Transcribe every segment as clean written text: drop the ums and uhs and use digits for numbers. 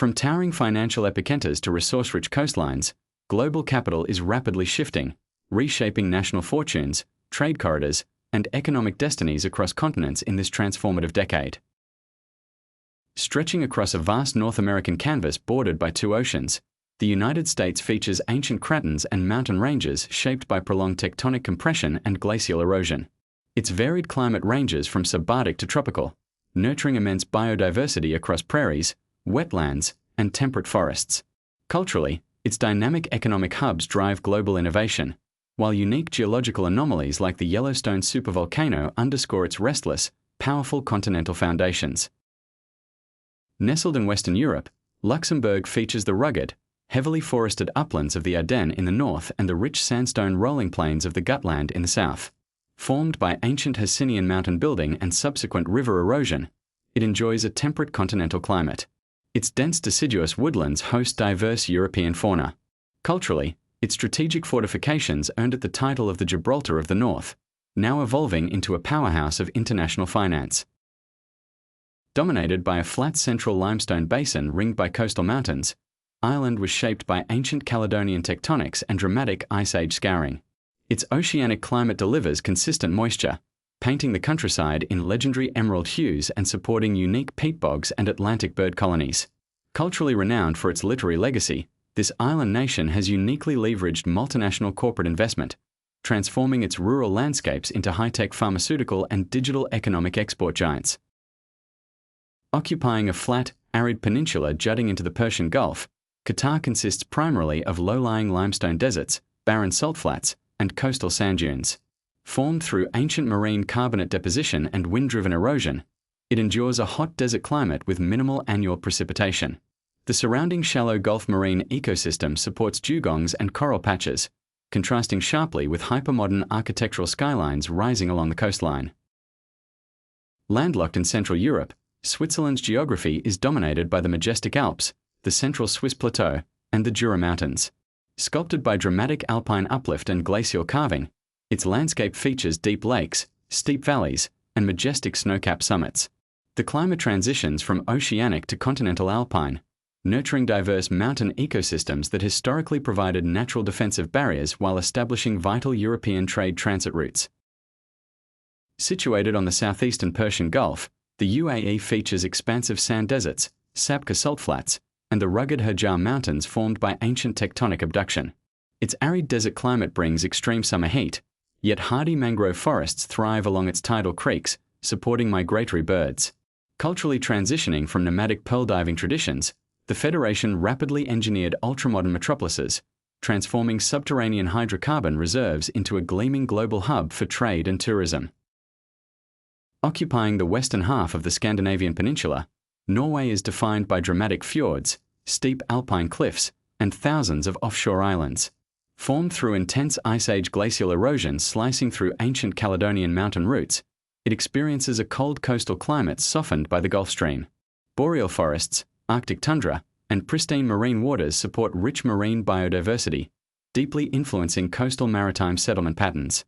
From towering financial epicenters to resource-rich coastlines, global capital is rapidly shifting, reshaping national fortunes, trade corridors, and economic destinies across continents in this transformative decade. Stretching across a vast North American canvas bordered by two oceans, the United States features ancient cratons and mountain ranges shaped by prolonged tectonic compression and glacial erosion. Its varied climate ranges from subarctic to tropical, nurturing immense biodiversity across prairies, wetlands, and temperate forests. Culturally, its dynamic economic hubs drive global innovation, while unique geological anomalies like the Yellowstone supervolcano underscore its restless, powerful continental foundations. Nestled in Western Europe, Luxembourg features the rugged, heavily forested uplands of the Ardennes in the north and the rich sandstone rolling plains of the Jutland in the south. Formed by ancient Hercynian mountain building and subsequent river erosion, it enjoys a temperate continental climate. Its dense deciduous woodlands host diverse European fauna. Culturally, its strategic fortifications earned it the title of the Gibraltar of the North, now evolving into a powerhouse of international finance. Dominated by a flat central limestone basin ringed by coastal mountains, Ireland was shaped by ancient Caledonian tectonics and dramatic Ice Age scouring. Its oceanic climate delivers consistent moisture, painting the countryside in legendary emerald hues and supporting unique peat bogs and Atlantic bird colonies. Culturally renowned for its literary legacy, this island nation has uniquely leveraged multinational corporate investment, transforming its rural landscapes into high-tech pharmaceutical and digital economic export giants. Occupying a flat, arid peninsula jutting into the Persian Gulf, Qatar consists primarily of low-lying limestone deserts, barren salt flats, and coastal sand dunes. Formed through ancient marine carbonate deposition and wind-driven erosion, it endures a hot desert climate with minimal annual precipitation. The surrounding shallow Gulf marine ecosystem supports dugongs and coral patches, contrasting sharply with hypermodern architectural skylines rising along the coastline. Landlocked in Central Europe, Switzerland's geography is dominated by the majestic Alps, the central Swiss plateau, and the Jura Mountains. Sculpted by dramatic alpine uplift and glacial carving, its landscape features deep lakes, steep valleys, and majestic snow-capped summits. The climate transitions from oceanic to continental alpine, nurturing diverse mountain ecosystems that historically provided natural defensive barriers while establishing vital European trade transit routes. Situated on the southeastern Persian Gulf, the UAE features expansive sand deserts, Sabkha salt flats, and the rugged Hajar Mountains formed by ancient tectonic abduction. Its arid desert climate brings extreme summer heat, yet hardy mangrove forests thrive along its tidal creeks, supporting migratory birds. Culturally transitioning from nomadic pearl diving traditions, the Federation rapidly engineered ultramodern metropolises, transforming subterranean hydrocarbon reserves into a gleaming global hub for trade and tourism. Occupying the western half of the Scandinavian peninsula, Norway is defined by dramatic fjords, steep alpine cliffs, and thousands of offshore islands. Formed through intense Ice Age glacial erosion slicing through ancient Caledonian mountain routes, it experiences a cold coastal climate softened by the Gulf Stream. Boreal forests, Arctic tundra, and pristine marine waters support rich marine biodiversity, deeply influencing coastal maritime settlement patterns.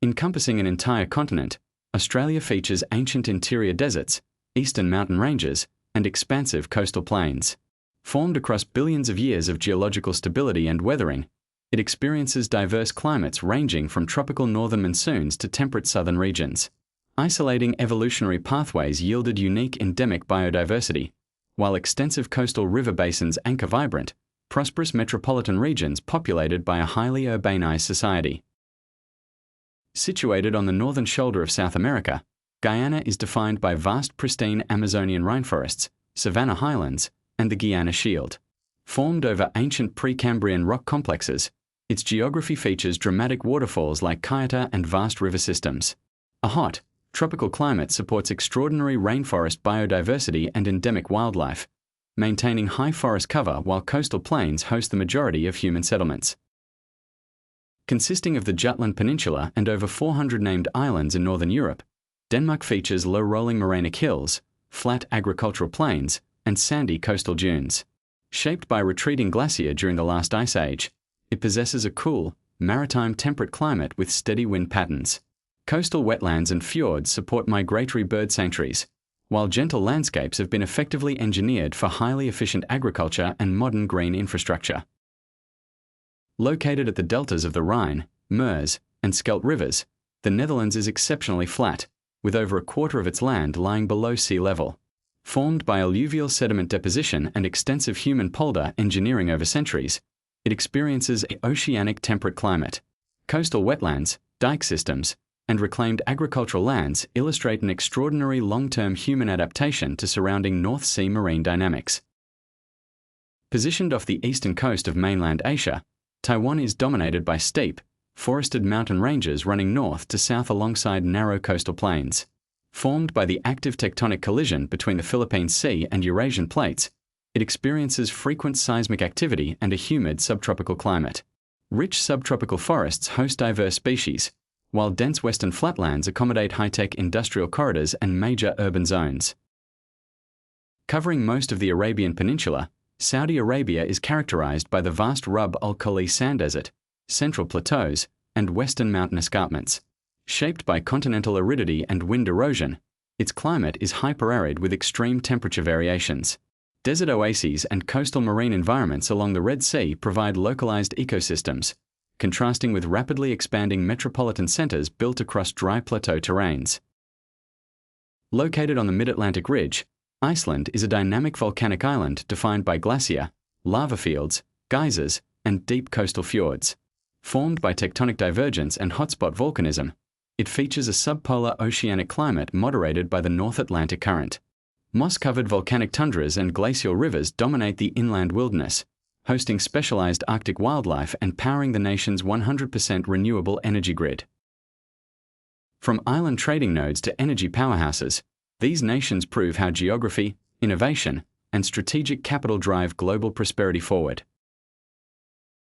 Encompassing an entire continent, Australia features ancient interior deserts, eastern mountain ranges, and expansive coastal plains. Formed across billions of years of geological stability and weathering, it experiences diverse climates ranging from tropical northern monsoons to temperate southern regions. Isolating evolutionary pathways yielded unique endemic biodiversity, while extensive coastal river basins anchor vibrant, prosperous metropolitan regions populated by a highly urbanized society. Situated on the northern shoulder of South America, Guyana is defined by vast pristine Amazonian rainforests, savanna highlands, and the Guyana Shield. Formed over ancient Precambrian rock complexes, its geography features dramatic waterfalls like Cayeta and vast river systems. A hot, tropical climate supports extraordinary rainforest biodiversity and endemic wildlife, maintaining high forest cover while coastal plains host the majority of human settlements. Consisting of the Jutland Peninsula and over 400 named islands in northern Europe, Denmark features low-rolling morainic hills, flat agricultural plains, and sandy coastal dunes. Shaped by a retreating glacier during the last ice age, it possesses a cool, maritime temperate climate with steady wind patterns. Coastal wetlands and fjords support migratory bird sanctuaries, while gentle landscapes have been effectively engineered for highly efficient agriculture and modern green infrastructure. Located at the deltas of the Rhine, Meuse, and Scheldt rivers, the Netherlands is exceptionally flat, with over a quarter of its land lying below sea level. Formed by alluvial sediment deposition and extensive human polder engineering over centuries, it experiences an oceanic temperate climate. Coastal wetlands, dike systems, and reclaimed agricultural lands illustrate an extraordinary long-term human adaptation to surrounding North Sea marine dynamics. Positioned off the eastern coast of mainland Asia, Taiwan is dominated by steep, forested mountain ranges running north to south alongside narrow coastal plains. Formed by the active tectonic collision between the Philippine Sea and Eurasian plates, it experiences frequent seismic activity and a humid subtropical climate. Rich subtropical forests host diverse species, while dense western flatlands accommodate high-tech industrial corridors and major urban zones. Covering most of the Arabian Peninsula, Saudi Arabia is characterized by the vast Rub al Khali sand desert, central plateaus, and western mountain escarpments. Shaped by continental aridity and wind erosion, its climate is hyperarid with extreme temperature variations. Desert oases and coastal marine environments along the Red Sea provide localized ecosystems, contrasting with rapidly expanding metropolitan centers built across dry plateau terrains. Located on the mid-Atlantic ridge, Iceland is a dynamic volcanic island defined by glacier, lava fields, geysers, and deep coastal fjords. Formed by tectonic divergence and hotspot volcanism, it features a subpolar oceanic climate moderated by the North Atlantic Current. Moss-covered volcanic tundras and glacial rivers dominate the inland wilderness, hosting specialized Arctic wildlife and powering the nation's 100% renewable energy grid. From island trading nodes to energy powerhouses, these nations prove how geography, innovation, and strategic capital drive global prosperity forward.